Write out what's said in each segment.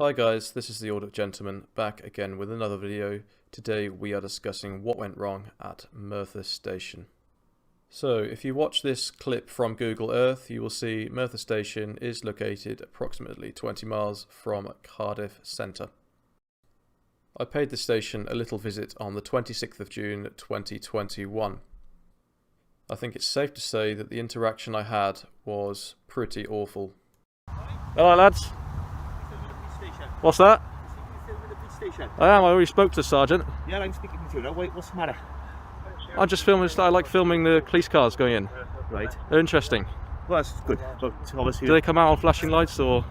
Hi guys, this is the Audit Gentleman, back again with another video. Today we are discussing what went wrong at Merthyr Station. So if you watch this clip from Google Earth, you will see Merthyr Station is located approximately 20 miles from Cardiff Centre. I paid the station a little visit on the 26th of June 2021. I think it's safe to say that the interaction I had was pretty awful. Hello lads. What's that? I am. I already spoke to the sergeant. Yeah, I'm speaking to you now. Wait, what's the matter? I'm just filming. I like filming the police cars going in. Right. They're interesting. Well, that's good. But obviously, Do they come out on flashing lights or?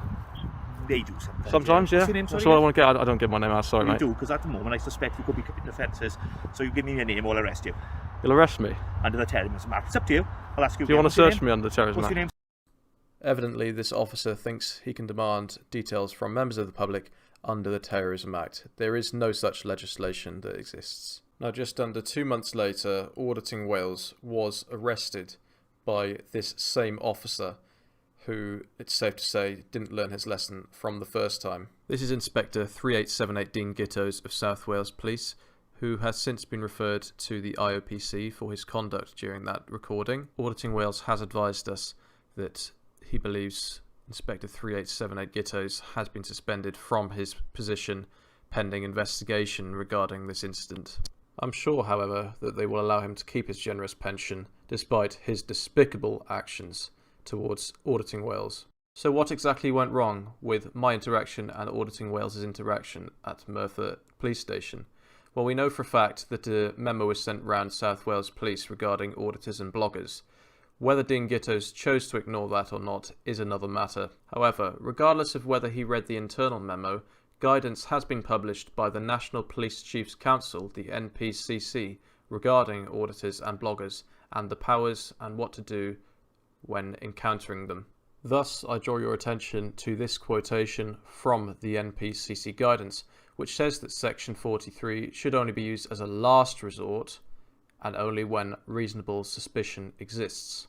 They do sometimes. Sometimes, yeah. What's your name, That's sorry, what I want to get. I don't give my name out. Sorry, you mate. do, because at the moment I suspect you could be committing offences. So you give me your name, I'll arrest you You'll arrest me. under the terrorism act. It's up to you. I'll ask you. Do you want to What's your search name? me under the terrorism What's act? your name? Evidently, this officer thinks he can demand details from members of the public under the Terrorism Act. There is no such legislation that exists. Now, just under 2 months later, Auditing Wales was arrested by this same officer who, it's safe to say, didn't learn his lesson from the first time. This is Inspector 3878 Dean Gittos of South Wales Police, who has since been referred to the IOPC for his conduct during that recording. Auditing Wales has advised us that he believes Inspector 3878 Gittos has been suspended from his position pending investigation regarding this incident. I'm sure, however, that they will allow him to keep his generous pension despite his despicable actions towards Auditing Wales. So what exactly went wrong with my interaction and Auditing Wales' interaction at Merthyr Police Station? Well, we know for a fact that a memo was sent round South Wales Police regarding auditors and bloggers. Whether Dean Gittos chose to ignore that or not is another matter. However, regardless of whether he read the internal memo, guidance has been published by the National Police Chiefs Council, the NPCC, regarding auditors and bloggers and the powers and what to do when encountering them. Thus, I draw your attention to this quotation from the NPCC guidance, which says that Section 43 should only be used as a last resort and only when reasonable suspicion exists.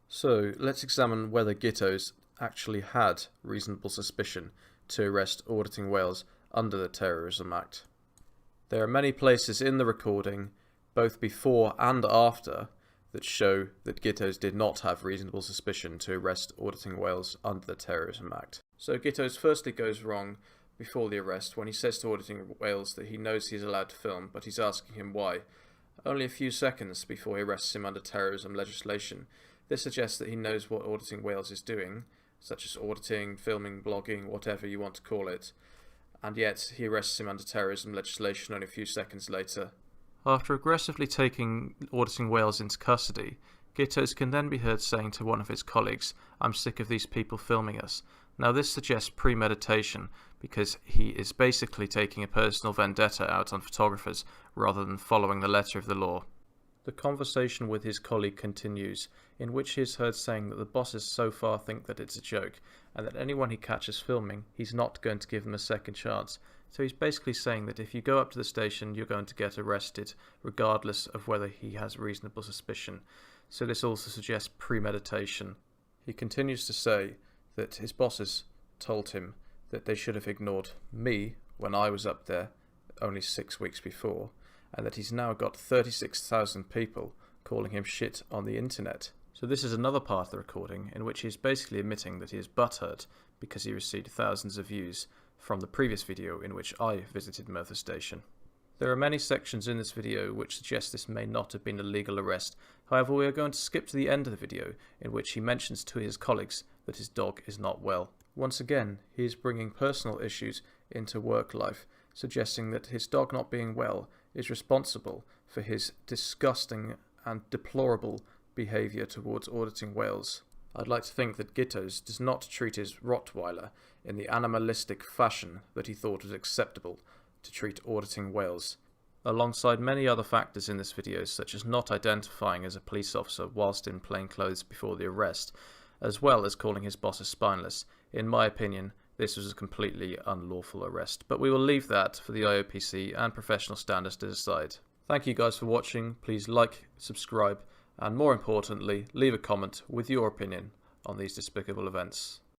So, let's examine whether Gittos actually had reasonable suspicion to arrest Auditing Wales under the Terrorism Act. There are many places in the recording, both before and after, that show that Gittos did not have reasonable suspicion to arrest Auditing Wales under the Terrorism Act. So Gittos firstly goes wrong before the arrest when he says to Auditing Wales that he knows he's allowed to film, but he's asking him why. Only a few seconds before he arrests him under terrorism legislation. This suggests that he knows what Auditing Wales is doing, such as auditing, filming, blogging, whatever you want to call it, and yet he arrests him under terrorism legislation only a few seconds later. After aggressively taking Auditing Wales into custody, Gittos can then be heard saying to one of his colleagues, "I'm sick of these people filming us." Now this suggests premeditation, because he is basically taking a personal vendetta out on photographers rather than following the letter of the law. The conversation with his colleague continues, in which he is heard saying that the bosses so far think that it's a joke, and that anyone he catches filming, he's not going to give them a second chance. So he's basically saying that if you go up to the station, you're going to get arrested, regardless of whether he has reasonable suspicion. So this also suggests premeditation. He continues to say that his bosses told him that they should have ignored me when I was up there only 6 weeks before, and that he's now got 36,000 people calling him shit on the internet. So this is another part of the recording in which he's basically admitting that he is butthurt because he received thousands of views from the previous video in which I visited Merthyr Station. There are many sections in this video which suggest this may not have been a legal arrest. However, we are going to skip to the end of the video in which he mentions to his colleagues that his dog is not well. Once again, he is bringing personal issues into work life, suggesting that his dog not being well is responsible for his disgusting and deplorable behaviour towards Auditing Wales. I'd like to think that Gittos does not treat his Rottweiler in the animalistic fashion that he thought was acceptable to treat Auditing Wales, alongside many other factors in this video, such as not identifying as a police officer whilst in plain clothes before the arrest, as well as calling his bosses spineless. In my opinion, this was a completely unlawful arrest, but we will leave that for the IOPC and professional standards to decide. Thank you guys for watching. Please like, subscribe, and more importantly, leave a comment with your opinion on these despicable events.